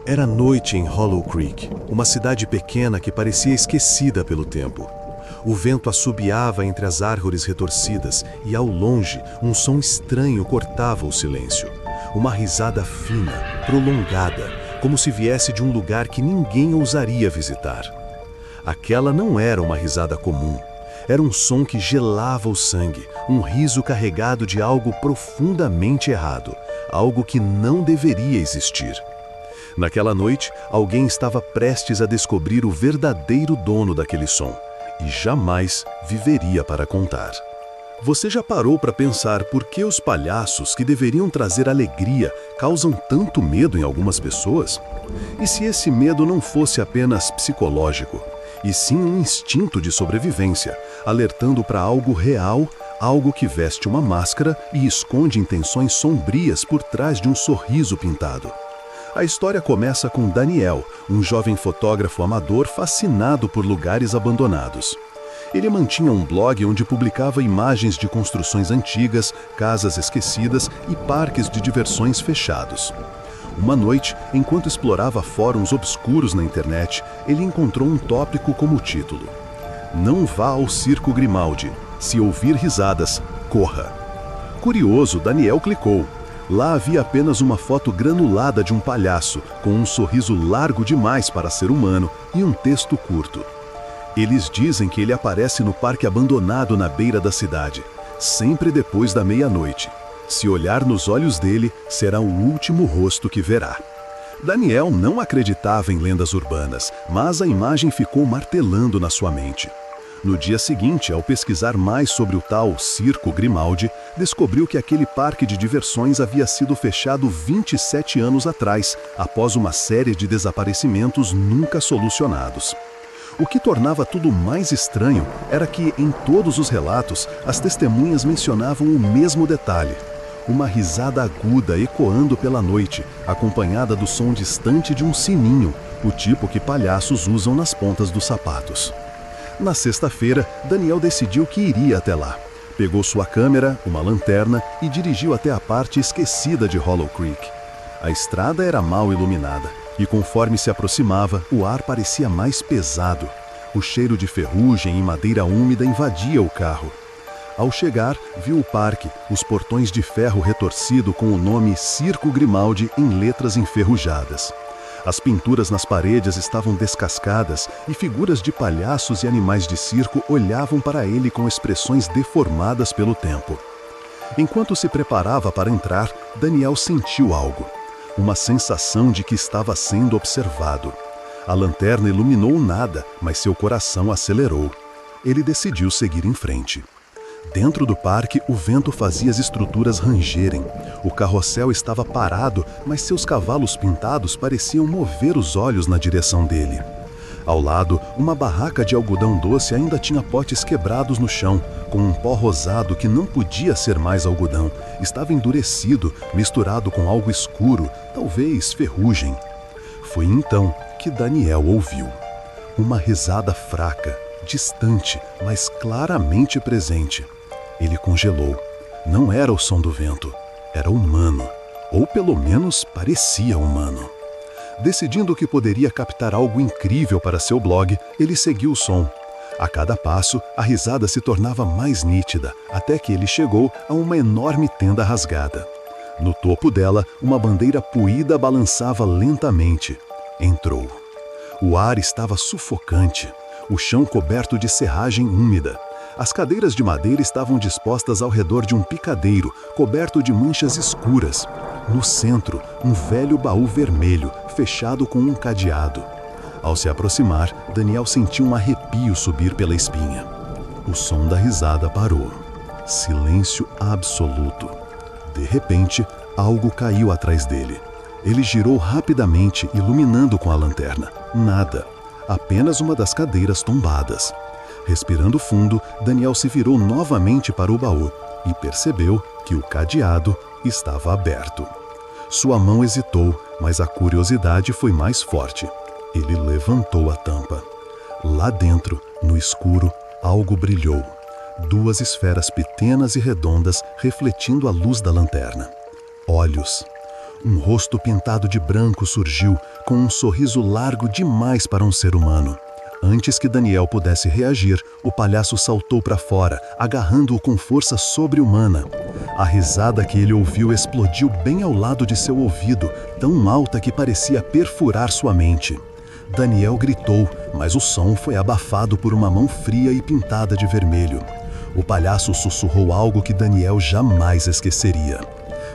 Era noite em Hollow Creek, uma cidade pequena que parecia esquecida pelo tempo. O vento assobiava entre as árvores retorcidas e, ao longe, um som estranho cortava o silêncio. Uma risada fina, prolongada, como se viesse de um lugar que ninguém ousaria visitar. Aquela não era uma risada comum. Era um som que gelava o sangue, um riso carregado de algo profundamente errado, algo que não deveria existir. Naquela noite, alguém estava prestes a descobrir o verdadeiro dono daquele som, e jamais viveria para contar. Você já parou para pensar por que os palhaços, que deveriam trazer alegria, causam tanto medo em algumas pessoas? E se esse medo não fosse apenas psicológico, e sim um instinto de sobrevivência, alertando para algo real, algo que veste uma máscara e esconde intenções sombrias por trás de um sorriso pintado? A história começa com Daniel, um jovem fotógrafo amador fascinado por lugares abandonados. Ele mantinha um blog onde publicava imagens de construções antigas, casas esquecidas e parques de diversões fechados. Uma noite, enquanto explorava fóruns obscuros na internet, ele encontrou um tópico como título: "Não vá ao Circo Grimaldi. Se ouvir risadas, corra." Curioso, Daniel clicou. Lá havia apenas uma foto granulada de um palhaço, com um sorriso largo demais para ser humano e um texto curto. Eles dizem que ele aparece no parque abandonado na beira da cidade, sempre depois da meia-noite. Se olhar nos olhos dele, será o último rosto que verá. Daniel não acreditava em lendas urbanas, mas a imagem ficou martelando na sua mente. No dia seguinte, ao pesquisar mais sobre o tal Circo Grimaldi, descobriu que aquele parque de diversões havia sido fechado 27 anos atrás, após uma série de desaparecimentos nunca solucionados. O que tornava tudo mais estranho era que, em todos os relatos, as testemunhas mencionavam o mesmo detalhe: uma risada aguda ecoando pela noite, acompanhada do som distante de um sininho, o tipo que palhaços usam nas pontas dos sapatos. Na sexta-feira, Daniel decidiu que iria até lá. Pegou sua câmera, uma lanterna e dirigiu até a parte esquecida de Hollow Creek. A estrada era mal iluminada e, conforme se aproximava, o ar parecia mais pesado. O cheiro de ferrugem e madeira úmida invadia o carro. Ao chegar, viu o parque, os portões de ferro retorcido com o nome Circo Grimaldi em letras enferrujadas. As pinturas nas paredes estavam descascadas e figuras de palhaços e animais de circo olhavam para ele com expressões deformadas pelo tempo. Enquanto se preparava para entrar, Daniel sentiu algo. Uma sensação de que estava sendo observado. A lanterna iluminou nada, mas seu coração acelerou. Ele decidiu seguir em frente. Dentro do parque, o vento fazia as estruturas rangerem. O carrossel estava parado, mas seus cavalos pintados pareciam mover os olhos na direção dele. Ao lado, uma barraca de algodão doce ainda tinha potes quebrados no chão, com um pó rosado que não podia ser mais algodão. Estava endurecido, misturado com algo escuro, talvez ferrugem. Foi então que Daniel ouviu. Uma risada fraca, distante, mas claramente presente. Ele congelou. Não era o som do vento, era humano, ou pelo menos parecia humano. Decidindo que poderia captar algo incrível para seu blog, ele seguiu o som. A cada passo, a risada se tornava mais nítida, até que ele chegou a uma enorme tenda rasgada. No topo dela, uma bandeira poída balançava lentamente. Entrou. O ar estava sufocante, o chão coberto de serragem úmida. As cadeiras de madeira estavam dispostas ao redor de um picadeiro, coberto de manchas escuras. No centro, um velho baú vermelho, fechado com um cadeado. Ao se aproximar, Daniel sentiu um arrepio subir pela espinha. O som da risada parou. Silêncio absoluto. De repente, algo caiu atrás dele. Ele girou rapidamente, iluminando com a lanterna. Nada. Apenas uma das cadeiras tombadas. Respirando fundo, Daniel se virou novamente para o baú e percebeu que o cadeado estava aberto. Sua mão hesitou, mas a curiosidade foi mais forte. Ele levantou a tampa. Lá dentro, no escuro, algo brilhou. Duas esferas pequenas e redondas refletindo a luz da lanterna. Olhos. Um rosto pintado de branco surgiu, com um sorriso largo demais para um ser humano. Antes que Daniel pudesse reagir, o palhaço saltou para fora, agarrando-o com força sobre-humana. A risada que ele ouviu explodiu bem ao lado de seu ouvido, tão alta que parecia perfurar sua mente. Daniel gritou, mas o som foi abafado por uma mão fria e pintada de vermelho. O palhaço sussurrou algo que Daniel jamais esqueceria.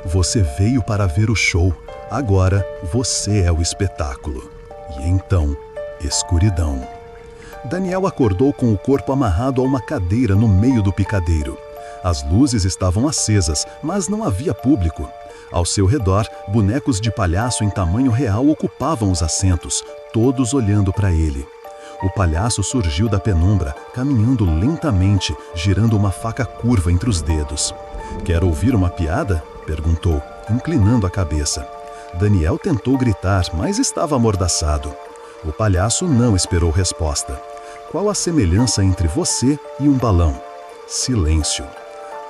Você veio para ver o show, agora você é o espetáculo. E então, escuridão. Daniel acordou com o corpo amarrado a uma cadeira no meio do picadeiro. As luzes estavam acesas, mas não havia público. Ao seu redor, bonecos de palhaço em tamanho real ocupavam os assentos, todos olhando para ele. O palhaço surgiu da penumbra, caminhando lentamente, girando uma faca curva entre os dedos. "Quer ouvir uma piada?" perguntou, inclinando a cabeça. Daniel tentou gritar, mas estava amordaçado. O palhaço não esperou resposta. "Qual a semelhança entre você e um balão?" Silêncio.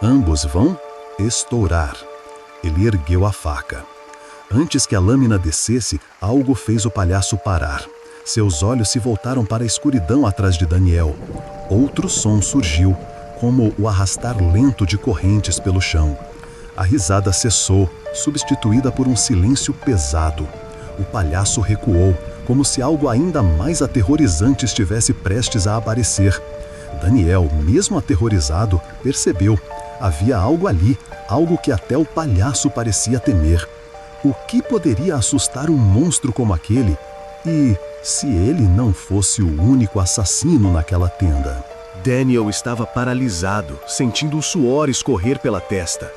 "Ambos vão estourar." Ele ergueu a faca. Antes que a lâmina descesse, algo fez o palhaço parar. Seus olhos se voltaram para a escuridão atrás de Daniel. Outro som surgiu, como o arrastar lento de correntes pelo chão. A risada cessou, substituída por um silêncio pesado. O palhaço recuou, como se algo ainda mais aterrorizante estivesse prestes a aparecer. Daniel, mesmo aterrorizado, percebeu. Havia algo ali, algo que até o palhaço parecia temer. O que poderia assustar um monstro como aquele? E se ele não fosse o único assassino naquela tenda? Daniel estava paralisado, sentindo o suor escorrer pela testa.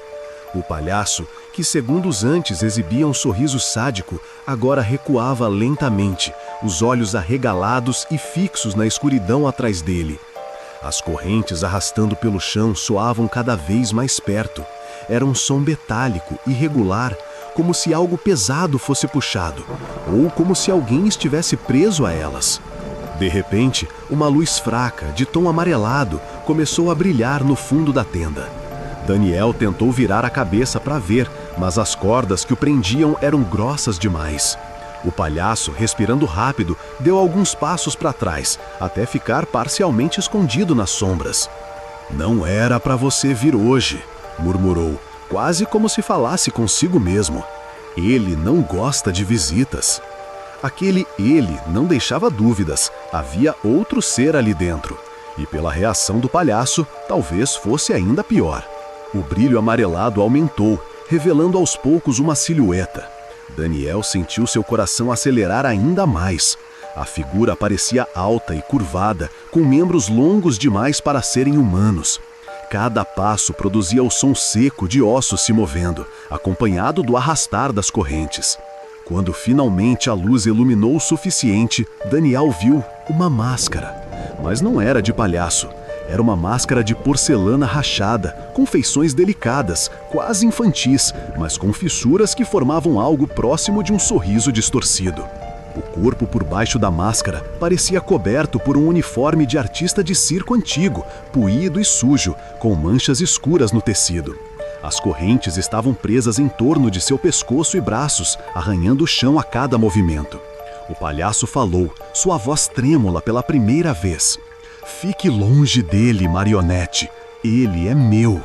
O palhaço, que segundos antes exibia um sorriso sádico, agora recuava lentamente, os olhos arregalados e fixos na escuridão atrás dele. As correntes arrastando pelo chão soavam cada vez mais perto. Era um som metálico, irregular, como se algo pesado fosse puxado, ou como se alguém estivesse preso a elas. De repente, uma luz fraca, de tom amarelado, começou a brilhar no fundo da tenda. Daniel tentou virar a cabeça para ver, mas as cordas que o prendiam eram grossas demais. O palhaço, respirando rápido, deu alguns passos para trás, até ficar parcialmente escondido nas sombras. "Não era para você vir hoje", murmurou, quase como se falasse consigo mesmo. Ele não gosta de visitas. Aquele ele não deixava dúvidas, havia outro ser ali dentro. E pela reação do palhaço, talvez fosse ainda pior. O brilho amarelado aumentou, revelando aos poucos uma silhueta. Daniel sentiu seu coração acelerar ainda mais. A figura parecia alta e curvada, com membros longos demais para serem humanos. Cada passo produzia o som seco de ossos se movendo, acompanhado do arrastar das correntes. Quando finalmente a luz iluminou o suficiente, Daniel viu uma máscara. Mas não era de palhaço. Era uma máscara de porcelana rachada, com feições delicadas, quase infantis, mas com fissuras que formavam algo próximo de um sorriso distorcido. O corpo por baixo da máscara parecia coberto por um uniforme de artista de circo antigo, puído e sujo, com manchas escuras no tecido. As correntes estavam presas em torno de seu pescoço e braços, arranhando o chão a cada movimento. O palhaço falou, sua voz trêmula pela primeira vez. "Fique longe dele, marionete. Ele é meu."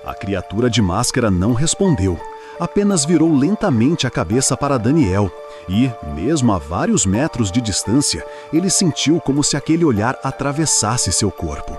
A criatura de máscara não respondeu. Apenas virou lentamente a cabeça para Daniel. E, mesmo a vários metros de distância, ele sentiu como se aquele olhar atravessasse seu corpo.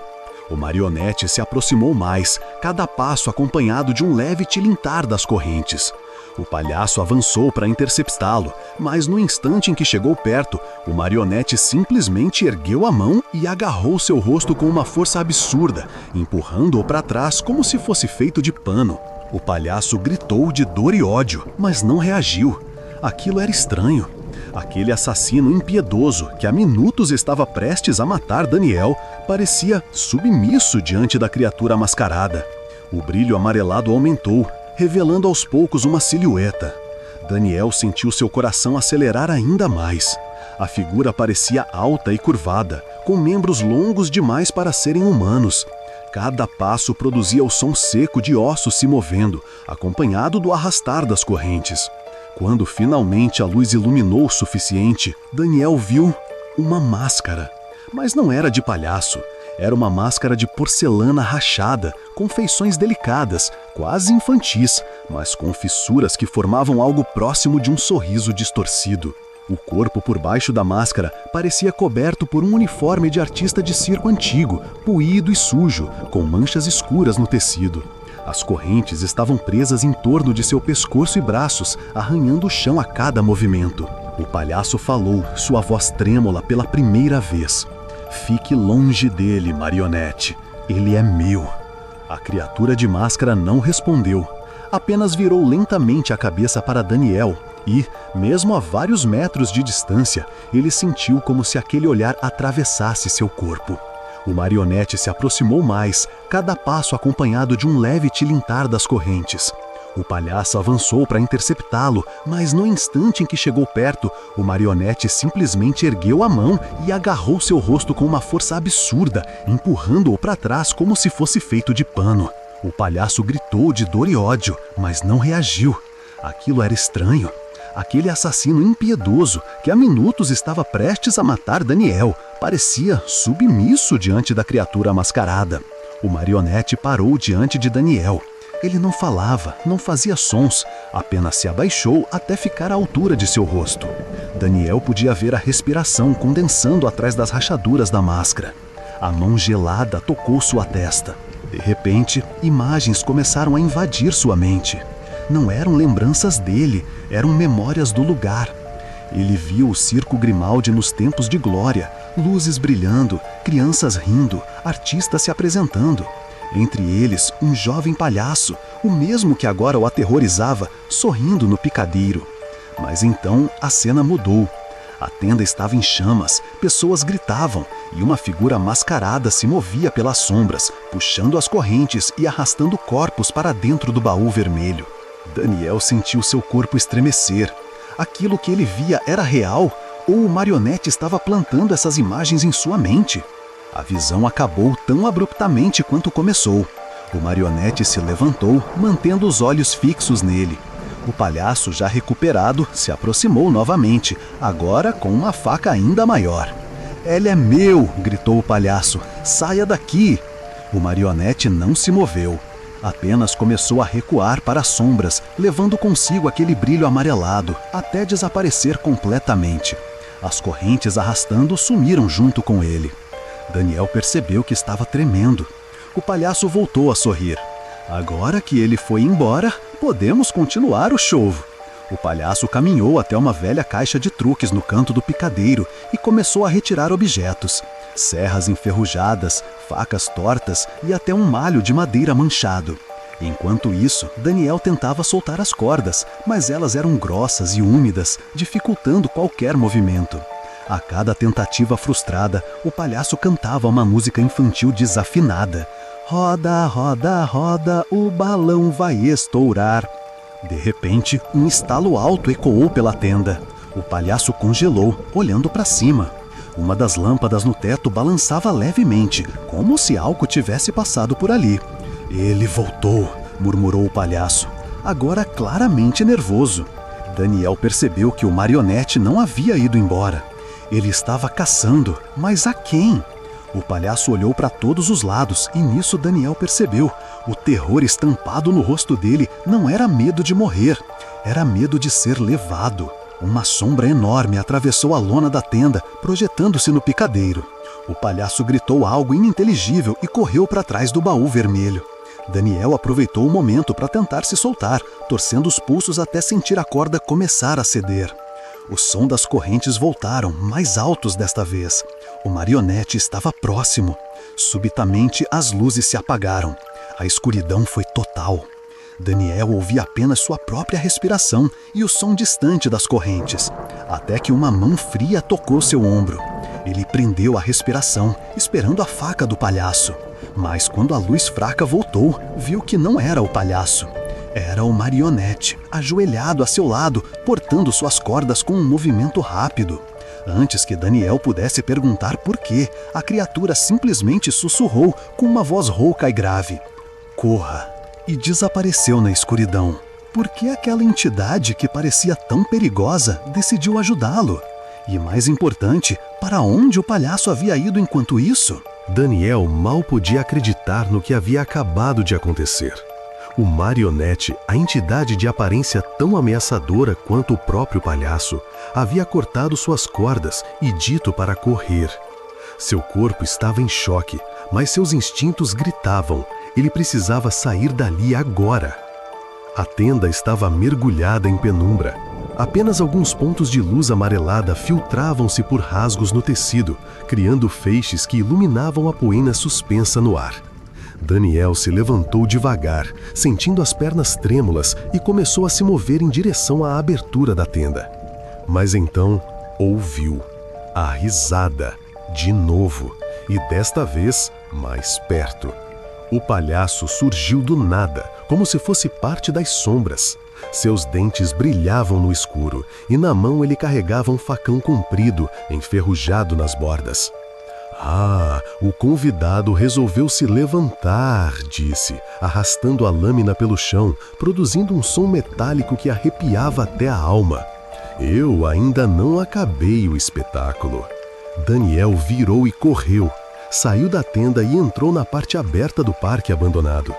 O marionete se aproximou mais, cada passo acompanhado de um leve tilintar das correntes. O palhaço avançou para interceptá-lo, mas no instante em que chegou perto, o marionete simplesmente ergueu a mão e agarrou seu rosto com uma força absurda, empurrando-o para trás como se fosse feito de pano. O palhaço gritou de dor e ódio, mas não reagiu. Aquilo era estranho. Aquele assassino impiedoso, que há minutos estava prestes a matar Daniel, parecia submisso diante da criatura mascarada. O brilho amarelado aumentou, revelando aos poucos uma silhueta. Daniel sentiu seu coração acelerar ainda mais. A figura parecia alta e curvada, com membros longos demais para serem humanos. Cada passo produzia o som seco de ossos se movendo, acompanhado do arrastar das correntes. Quando finalmente a luz iluminou o suficiente, Daniel viu uma máscara. Mas não era de palhaço. Era uma máscara de porcelana rachada, com feições delicadas, quase infantis, mas com fissuras que formavam algo próximo de um sorriso distorcido. O corpo por baixo da máscara parecia coberto por um uniforme de artista de circo antigo, poído e sujo, com manchas escuras no tecido. As correntes estavam presas em torno de seu pescoço e braços, arranhando o chão a cada movimento. O palhaço falou, sua voz trêmula pela primeira vez. Fique longe dele, marionete. Ele é meu. A criatura de máscara não respondeu. Apenas virou lentamente a cabeça para Daniel e, mesmo a vários metros de distância, ele sentiu como se aquele olhar atravessasse seu corpo. O marionete se aproximou mais, cada passo acompanhado de um leve tilintar das correntes. O palhaço avançou para interceptá-lo, mas no instante em que chegou perto, o marionete simplesmente ergueu a mão e agarrou seu rosto com uma força absurda, empurrando-o para trás como se fosse feito de pano. O palhaço gritou de dor e ódio, mas não reagiu. Aquilo era estranho. Aquele assassino impiedoso que há minutos estava prestes a matar Daniel parecia submisso diante da criatura mascarada. O marionete parou diante de Daniel. Ele não falava, não fazia sons, apenas se abaixou até ficar à altura de seu rosto. Daniel podia ver a respiração condensando atrás das rachaduras da máscara. A mão gelada tocou sua testa. De repente, imagens começaram a invadir sua mente. Não eram lembranças dele, eram memórias do lugar. Ele viu o Circo Grimaldi nos tempos de glória, luzes brilhando, crianças rindo, artistas se apresentando. Entre eles, um jovem palhaço, o mesmo que agora o aterrorizava, sorrindo no picadeiro. Mas então a cena mudou. A tenda estava em chamas, pessoas gritavam e uma figura mascarada se movia pelas sombras, puxando as correntes e arrastando corpos para dentro do baú vermelho. Daniel sentiu seu corpo estremecer. Aquilo que ele via era real ou o marionete estava plantando essas imagens em sua mente? A visão acabou tão abruptamente quanto começou. O marionete se levantou, mantendo os olhos fixos nele. O palhaço, já recuperado, se aproximou novamente, agora com uma faca ainda maior. "Ele é meu!" gritou o palhaço. "Saia daqui!" O marionete não se moveu. Apenas começou a recuar para as sombras, levando consigo aquele brilho amarelado, até desaparecer completamente. As correntes arrastando sumiram junto com ele. Daniel percebeu que estava tremendo. O palhaço voltou a sorrir. "Agora que ele foi embora, podemos continuar o show." O palhaço caminhou até uma velha caixa de truques no canto do picadeiro e começou a retirar objetos. Serras enferrujadas, facas tortas e até um malho de madeira manchado. Enquanto isso, Daniel tentava soltar as cordas, mas elas eram grossas e úmidas, dificultando qualquer movimento. A cada tentativa frustrada, o palhaço cantava uma música infantil desafinada. "Roda, roda, roda, o balão vai estourar." De repente, um estalo alto ecoou pela tenda. O palhaço congelou, olhando para cima. Uma das lâmpadas no teto balançava levemente, como se algo tivesse passado por ali. "Ele voltou", murmurou o palhaço, agora claramente nervoso. Daniel percebeu que o marionete não havia ido embora. Ele estava caçando, mas a quem? O palhaço olhou para todos os lados e nisso Daniel percebeu. O terror estampado no rosto dele não era medo de morrer, era medo de ser levado. Uma sombra enorme atravessou a lona da tenda, projetando-se no picadeiro. O palhaço gritou algo ininteligível e correu para trás do baú vermelho. Daniel aproveitou o momento para tentar se soltar, torcendo os pulsos até sentir a corda começar a ceder. O som das correntes voltaram, mais altos desta vez. O marionete estava próximo. Subitamente, as luzes se apagaram. A escuridão foi total. Daniel ouvia apenas sua própria respiração e o som distante das correntes, até que uma mão fria tocou seu ombro. Ele prendeu a respiração, esperando a faca do palhaço. Mas quando a luz fraca voltou, viu que não era o palhaço. Era o marionete, ajoelhado a seu lado, portando suas cordas com um movimento rápido. Antes que Daniel pudesse perguntar por quê, a criatura simplesmente sussurrou com uma voz rouca e grave: "Corra!" e desapareceu na escuridão. por que aquela entidade que parecia tão perigosa decidiu ajudá-lo? E mais importante, para onde o palhaço havia ido enquanto isso? Daniel mal podia acreditar no que havia acabado de acontecer. O marionete, a entidade de aparência tão ameaçadora quanto o próprio palhaço, havia cortado suas cordas e dito para correr. Seu corpo estava em choque, mas seus instintos gritavam. Ele precisava sair dali agora. A tenda estava mergulhada em penumbra. Apenas alguns pontos de luz amarelada filtravam-se por rasgos no tecido, criando feixes que iluminavam a poeira suspensa no ar. Daniel se levantou devagar, sentindo as pernas trêmulas, e começou a se mover em direção à abertura da tenda. Mas então ouviu a risada, de novo, e desta vez mais perto. O palhaço surgiu do nada, como se fosse parte das sombras. Seus dentes brilhavam no escuro, e na mão ele carregava um facão comprido, enferrujado nas bordas. Ah, o convidado resolveu se levantar, disse, arrastando a lâmina pelo chão, produzindo um som metálico que arrepiava até a alma. Eu ainda não acabei o espetáculo. Daniel virou e correu. Saiu da tenda e entrou na parte aberta do parque abandonado.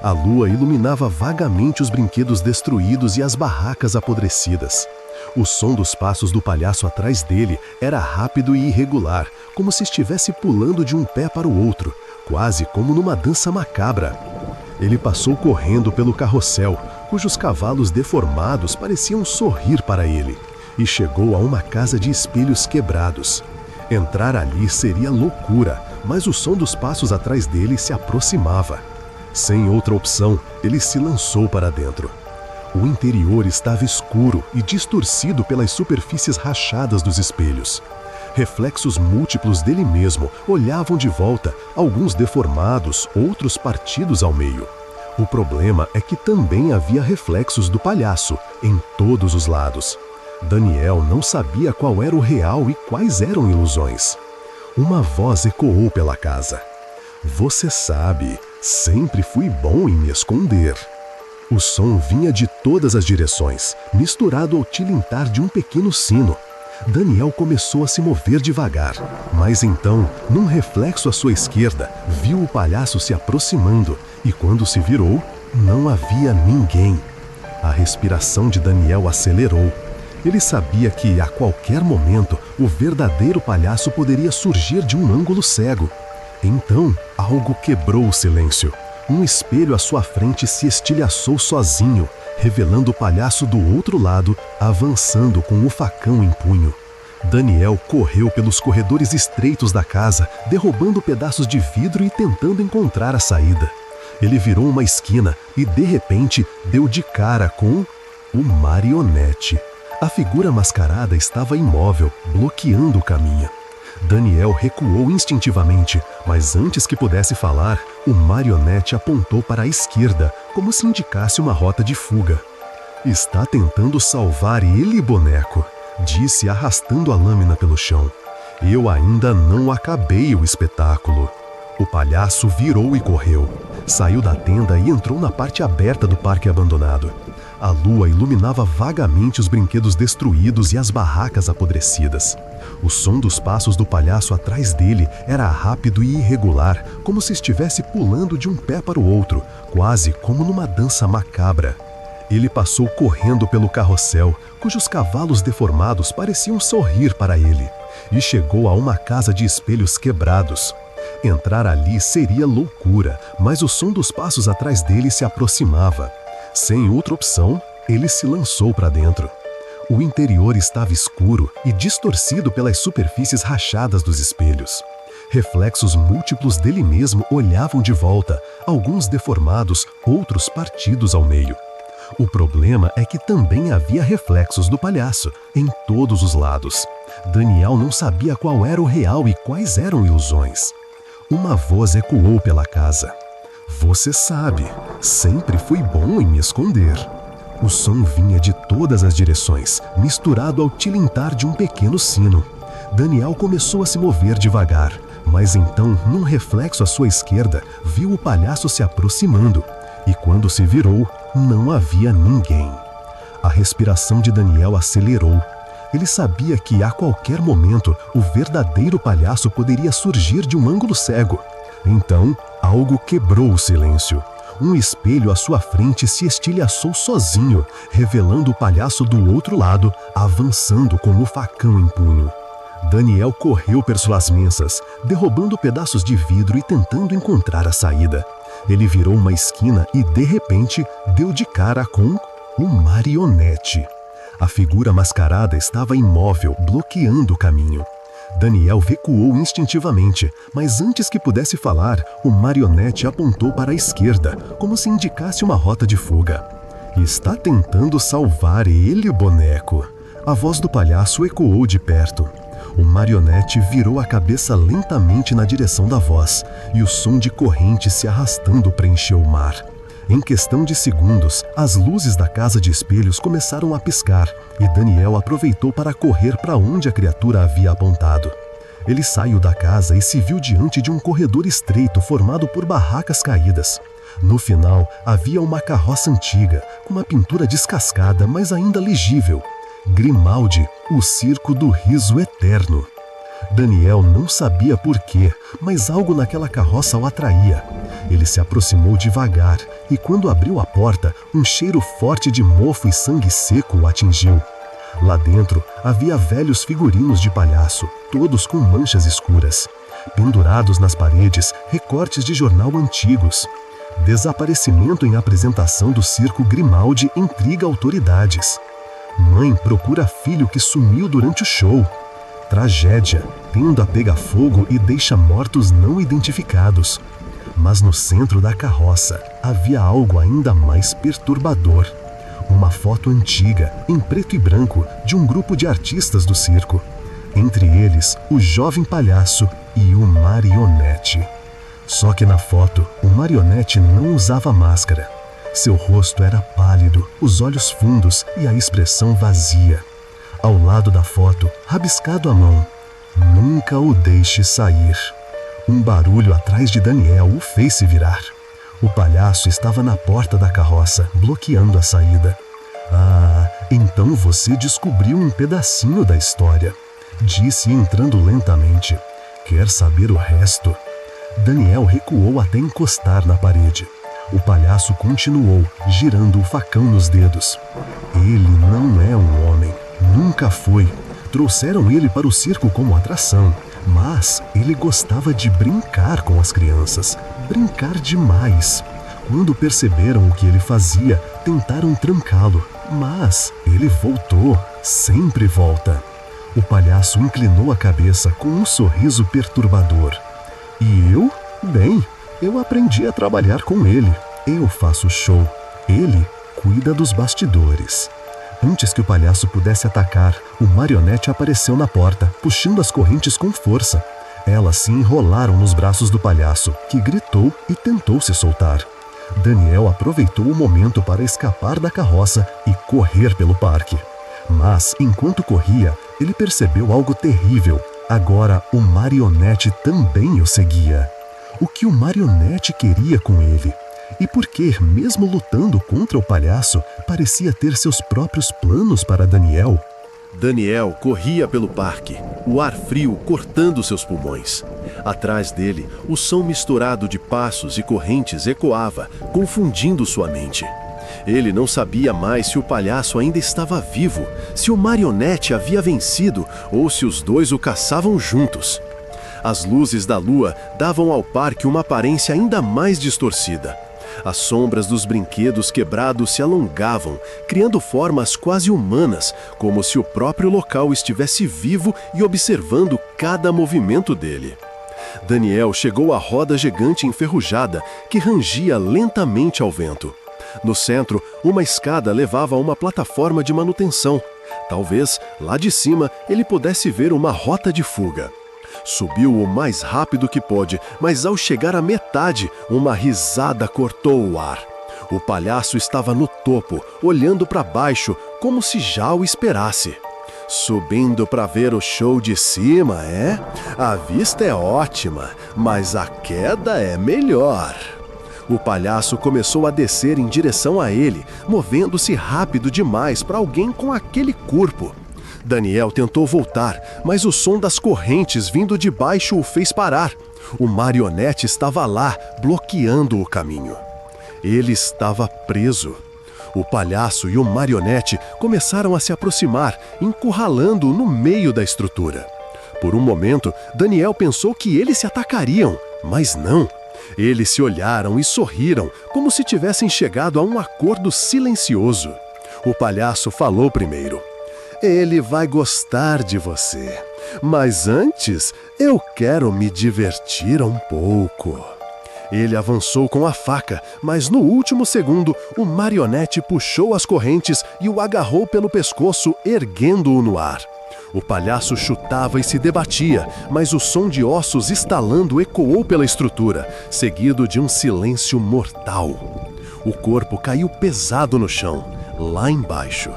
A lua iluminava vagamente os brinquedos destruídos e as barracas apodrecidas. O som dos passos do palhaço atrás dele era rápido e irregular, como se estivesse pulando de um pé para o outro, quase como numa dança macabra. Ele passou correndo pelo carrossel, cujos cavalos deformados pareciam sorrir para ele, e chegou a uma casa de espelhos quebrados. Entrar ali seria loucura, mas o som dos passos atrás dele se aproximava. Sem outra opção, ele se lançou para dentro. O interior estava escuro e distorcido pelas superfícies rachadas dos espelhos. Reflexos múltiplos dele mesmo olhavam de volta, alguns deformados, outros partidos ao meio. O problema é que também havia reflexos do palhaço, em todos os lados. Daniel não sabia qual era o real e quais eram ilusões. Uma voz ecoou pela casa. Você sabe, sempre fui bom em me esconder. O som vinha de todas as direções, misturado ao tilintar de um pequeno sino. Daniel começou a se mover devagar, mas então, num reflexo à sua esquerda, viu o palhaço se aproximando e quando se virou, não havia ninguém. A respiração de Daniel acelerou. Ele sabia que, a qualquer momento, o verdadeiro palhaço poderia surgir de um ângulo cego. Então, algo quebrou o silêncio. Um espelho à sua frente se estilhaçou sozinho, revelando o palhaço do outro lado, avançando com o facão em punho. Daniel correu pelos corredores estreitos da casa, derrubando pedaços de vidro e tentando encontrar a saída. Ele virou uma esquina e, de repente, deu de cara com o marionete. A figura mascarada estava imóvel, bloqueando o caminho. Daniel recuou instintivamente, mas antes que pudesse falar, o marionete apontou para a esquerda, como se indicasse uma rota de fuga. Está tentando salvar ele, boneco, disse arrastando a lâmina pelo chão. Eu ainda não acabei o espetáculo. O palhaço virou e correu. Saiu da tenda e entrou na parte aberta do parque abandonado. A lua iluminava vagamente os brinquedos destruídos e as barracas apodrecidas. O som dos passos do palhaço atrás dele era rápido e irregular, como se estivesse pulando de um pé para o outro, quase como numa dança macabra. Ele passou correndo pelo carrossel, cujos cavalos deformados pareciam sorrir para ele, e chegou a uma casa de espelhos quebrados. Entrar ali seria loucura, mas o som dos passos atrás dele se aproximava. Sem outra opção, ele se lançou para dentro. O interior estava escuro e distorcido pelas superfícies rachadas dos espelhos. Reflexos múltiplos dele mesmo olhavam de volta, alguns deformados, outros partidos ao meio. O problema é que também havia reflexos do palhaço, em todos os lados. Daniel não sabia qual era o real e quais eram ilusões. Uma voz ecoou pela casa. Você sabe, sempre fui bom em me esconder. O som vinha de todas as direções, misturado ao tilintar de um pequeno sino. Daniel começou a se mover devagar, mas então, num reflexo à sua esquerda, viu o palhaço se aproximando. E quando se virou, não havia ninguém. A respiração de Daniel acelerou. Ele sabia que a qualquer momento o verdadeiro palhaço poderia surgir de um ângulo cego. Então, algo quebrou o silêncio. Um espelho à sua frente se estilhaçou sozinho, revelando o palhaço do outro lado, avançando com o facão em punho. Daniel correu pelas mensas, derrubando pedaços de vidro e tentando encontrar a saída. Ele virou uma esquina e, de repente, deu de cara com o marionete. A figura mascarada estava imóvel, bloqueando o caminho. Daniel recuou instintivamente, mas antes que pudesse falar, o marionete apontou para a esquerda, como se indicasse uma rota de fuga. Está tentando salvar ele, boneco. A voz do palhaço ecoou de perto. O marionete virou a cabeça lentamente na direção da voz, e o som de corrente se arrastando preencheu o mar. Em questão de segundos, as luzes da casa de espelhos começaram a piscar, e Daniel aproveitou para correr para onde a criatura havia apontado. Ele saiu da casa e se viu diante de um corredor estreito formado por barracas caídas. No final, havia uma carroça antiga, com uma pintura descascada, mas ainda legível. Grimaldi, o circo do riso eterno. Daniel não sabia por quê, mas algo naquela carroça o atraía. Ele se aproximou devagar e, quando abriu a porta, um cheiro forte de mofo e sangue seco o atingiu. Lá dentro havia velhos figurinos de palhaço, todos com manchas escuras. Pendurados nas paredes, recortes de jornal antigos. Desaparecimento em apresentação do circo Grimaldi intriga autoridades. Mãe procura filho que sumiu durante o show. Tragédia, tenda pega fogo e deixa mortos não identificados. Mas no centro da carroça havia algo ainda mais perturbador. Uma foto antiga, em preto e branco, de um grupo de artistas do circo. Entre eles, o jovem palhaço e o marionete. Só que na foto, o marionete não usava máscara. Seu rosto era pálido, os olhos fundos e a expressão vazia. Ao lado da foto, rabiscado à mão, "Nunca o deixe sair." Um barulho atrás de Daniel o fez se virar. O palhaço estava na porta da carroça, bloqueando a saída. "Ah, então você descobriu um pedacinho da história", disse entrando lentamente. "Quer saber o resto?" Daniel recuou até encostar na parede. O palhaço continuou, girando o facão nos dedos. "Ele não é um homem. Nunca foi. Trouxeram ele para o circo como atração, mas ele gostava de brincar com as crianças. Brincar demais. Quando perceberam o que ele fazia, tentaram trancá-lo, mas ele voltou. Sempre volta." O palhaço inclinou a cabeça com um sorriso perturbador. "E eu? Bem, eu aprendi a trabalhar com ele. Eu faço o show. Ele cuida dos bastidores." Antes que o palhaço pudesse atacar, o marionete apareceu na porta, puxando as correntes com força. Elas se enrolaram nos braços do palhaço, que gritou e tentou se soltar. Daniel aproveitou o momento para escapar da carroça e correr pelo parque. Mas, enquanto corria, ele percebeu algo terrível. Agora, o marionete também o seguia. O que o marionete queria com ele? E por que, mesmo lutando contra o palhaço, parecia ter seus próprios planos para Daniel? Daniel corria pelo parque, o ar frio cortando seus pulmões. Atrás dele, o som misturado de passos e correntes ecoava, confundindo sua mente. Ele não sabia mais se o palhaço ainda estava vivo, se o marionete havia vencido ou se os dois o caçavam juntos. As luzes da lua davam ao parque uma aparência ainda mais distorcida. As sombras dos brinquedos quebrados se alongavam, criando formas quase humanas, como se o próprio local estivesse vivo e observando cada movimento dele. Daniel chegou à roda gigante enferrujada, que rangia lentamente ao vento. No centro, uma escada levava a uma plataforma de manutenção. Talvez, lá de cima, ele pudesse ver uma rota de fuga. Subiu o mais rápido que pôde, mas ao chegar à metade, uma risada cortou o ar. O palhaço estava no topo, olhando para baixo, como se já o esperasse. Subindo para ver o show de cima, é? A vista é ótima, mas a queda é melhor. O palhaço começou a descer em direção a ele, movendo-se rápido demais para alguém com aquele corpo. Daniel tentou voltar, mas o som das correntes vindo de baixo o fez parar. O marionete estava lá, bloqueando o caminho. Ele estava preso. O palhaço e o marionete começaram a se aproximar, encurralando-o no meio da estrutura. Por um momento, Daniel pensou que eles se atacariam, mas não. Eles se olharam e sorriram, como se tivessem chegado a um acordo silencioso. O palhaço falou primeiro. Ele vai gostar de você, mas antes eu quero me divertir um pouco. Ele avançou com a faca, mas no último segundo, o marionete puxou as correntes e o agarrou pelo pescoço, erguendo-o no ar. O palhaço chutava e se debatia, mas o som de ossos estalando ecoou pela estrutura, seguido de um silêncio mortal. O corpo caiu pesado no chão, lá embaixo.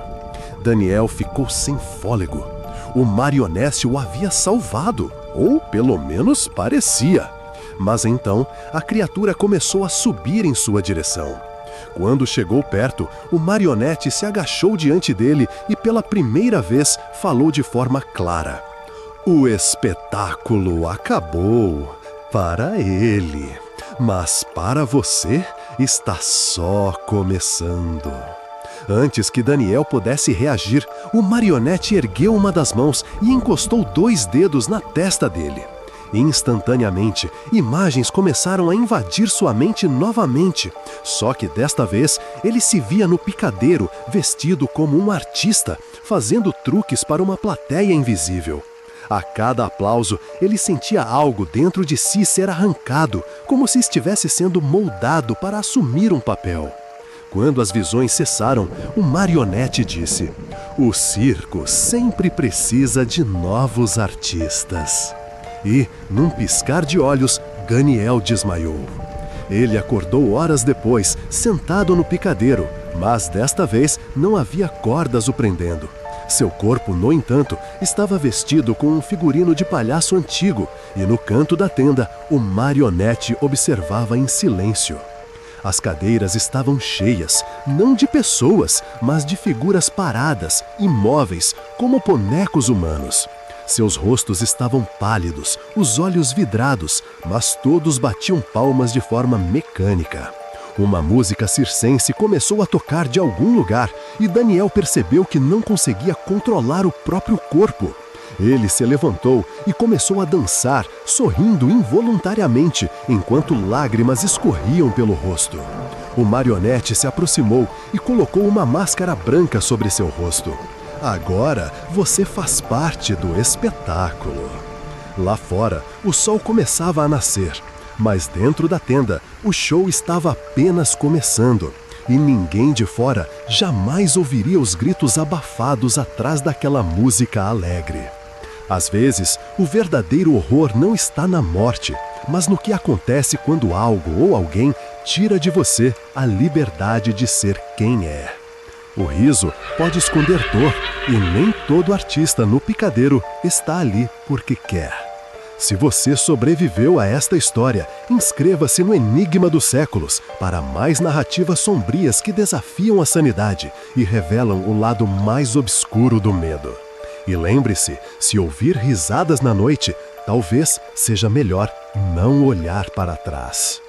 Daniel ficou sem fôlego. O marionete o havia salvado, ou pelo menos parecia. Mas então, a criatura começou a subir em sua direção. Quando chegou perto, o marionete se agachou diante dele e pela primeira vez falou de forma clara. O espetáculo acabou para ele, mas para você está só começando. Antes que Daniel pudesse reagir, o marionete ergueu uma das mãos e encostou 2 dedos na testa dele. Instantaneamente, imagens começaram a invadir sua mente novamente. Só que desta vez, ele se via no picadeiro, vestido como um artista, fazendo truques para uma plateia invisível. A cada aplauso, ele sentia algo dentro de si ser arrancado, como se estivesse sendo moldado para assumir um papel. Quando as visões cessaram, o marionete disse: "O circo sempre precisa de novos artistas." E, num piscar de olhos, Daniel desmaiou. Ele acordou horas depois, sentado no picadeiro, mas desta vez não havia cordas o prendendo. Seu corpo, no entanto, estava vestido com um figurino de palhaço antigo, e no canto da tenda, o marionete observava em silêncio. As cadeiras estavam cheias, não de pessoas, mas de figuras paradas, imóveis, como bonecos humanos. Seus rostos estavam pálidos, os olhos vidrados, mas todos batiam palmas de forma mecânica. Uma música circense começou a tocar de algum lugar e Daniel percebeu que não conseguia controlar o próprio corpo. Ele se levantou e começou a dançar, sorrindo involuntariamente, enquanto lágrimas escorriam pelo rosto. O marionete se aproximou e colocou uma máscara branca sobre seu rosto. Agora você faz parte do espetáculo. Lá fora, o sol começava a nascer, mas dentro da tenda, o show estava apenas começando. E ninguém de fora jamais ouviria os gritos abafados atrás daquela música alegre. Às vezes, o verdadeiro horror não está na morte, mas no que acontece quando algo ou alguém tira de você a liberdade de ser quem é. O riso pode esconder dor, e nem todo artista no picadeiro está ali porque quer. Se você sobreviveu a esta história, inscreva-se no Enigma dos Séculos para mais narrativas sombrias que desafiam a sanidade e revelam o lado mais obscuro do medo. E lembre-se, se ouvir risadas na noite, talvez seja melhor não olhar para trás.